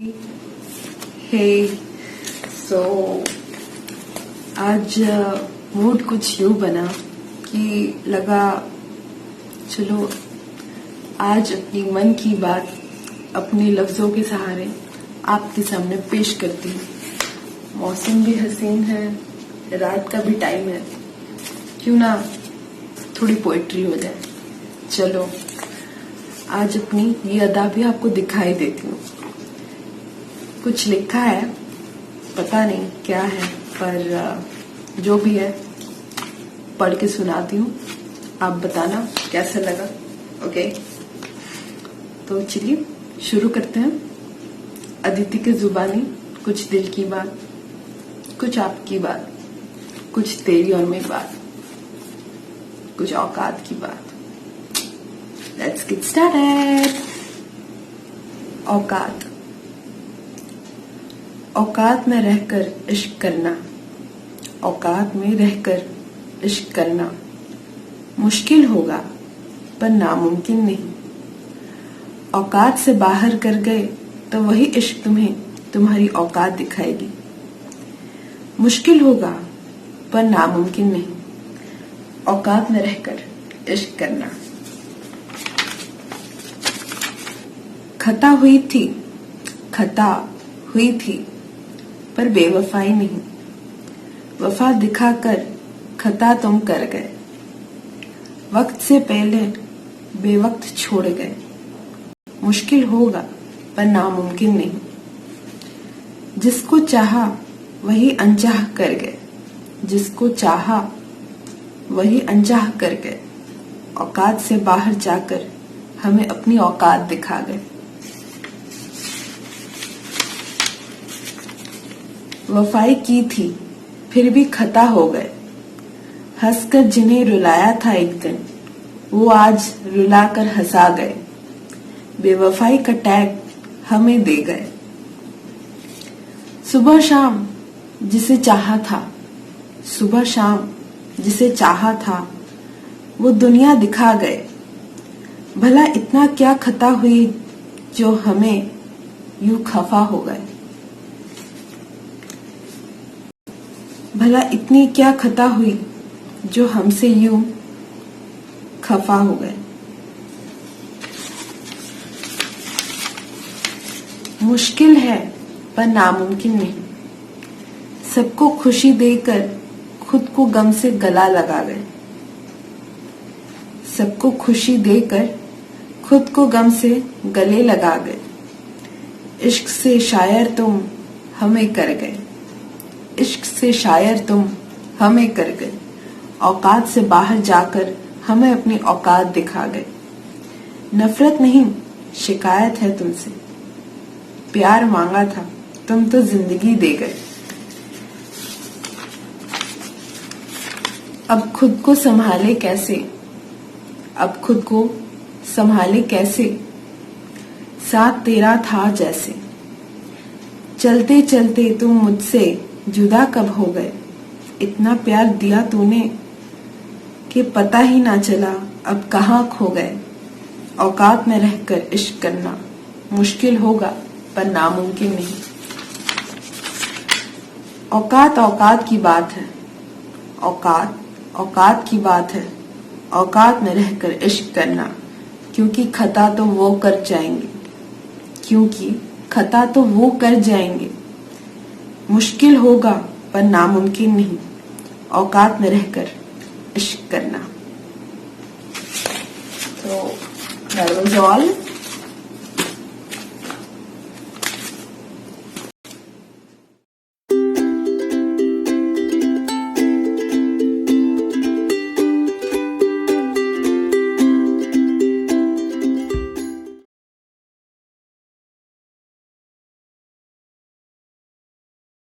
हे सो आज मूड कुछ यूं बना कि लगा चलो आज अपनी मन की बात अपने लफ्जों के सहारे आपके सामने पेश करती हूँ। मौसम भी हसीन है, रात का भी टाइम है, क्यों ना थोड़ी पोएट्री हो जाए। चलो आज अपनी ये अदा भी आपको दिखाई देती हूँ। कुछ लिखा है, पता नहीं क्या है, पर जो भी है पढ़ के सुनाती हूँ, आप बताना कैसा लगा। ओके, तो चलिए शुरू करते हैं। अदिति की जुबानी, कुछ दिल की बात, कुछ आपकी बात, कुछ तेरी और मेरी बात, कुछ औकात की बात। Let's get started. औकात। औकात में रहकर इश्क करना, औकात में रहकर इश्क करना मुश्किल होगा पर नामुमकिन नहीं। औकात से बाहर कर गए तो वही इश्क तुम्हें तुम्हारी औकात दिखाएगी। मुश्किल होगा पर नामुमकिन नहीं, औकात में रहकर इश्क करना। खता हुई थी पर बेवफाई नहीं। वफा दिखाकर खता तुम कर गए, वक्त से पहले बेवक्त छोड़ गए। मुश्किल होगा पर नामुमकिन नहीं। जिसको चाहा वही अनचाह कर गए, जिसको चाहा वही अनचाह कर गए। औकात से बाहर जाकर हमें अपनी औकात दिखा गए। वफाई की थी फिर भी खता हो गए। हंसकर जिन्हें रुलाया था एक दिन, वो आज रुलाकर हंसा गए। बेवफाई का टैग हमें दे गए। सुबह शाम जिसे चाहा था, सुबह शाम जिसे चाहा था, वो दुनिया दिखा गए। भला इतना क्या खता हुई जो हमें यूं खफा हो गए। भला इतनी क्या खता हुई जो हमसे यूं खफा हो गए। मुश्किल है पर नामुमकिन नहीं। सबको खुशी देकर खुद को गम से गला लगा गए। सबको खुशी देकर खुद को गम से गले लगा गए। इश्क से शायर तुम हमें कर गए, इश्क से शायर तुम हमें कर गए। औकात से बाहर जाकर हमें अपनी औकात दिखा गए। नफरत नहीं शिकायत है तुमसे, प्यार मांगा था तुम तो जिंदगी दे गए। अब खुद को संभाले कैसे, अब खुद को संभाले कैसे। साथ तेरा था जैसे, चलते चलते तुम मुझसे जुदा कब हो गए। इतना प्यार दिया तूने कि पता ही ना चला अब कहाँ खो गए। औकात में रहकर इश्क करना मुश्किल होगा पर नामुमकिन नहीं। औकात औकात की बात है, औकात औकात की बात है। औकात में रहकर इश्क करना, क्योंकि खता तो वो कर जाएंगे, क्योंकि खता तो वो कर जाएंगे। मुश्किल होगा पर नामुमकिन नहीं, औकात में रहकर इश्क करना। तो that was all.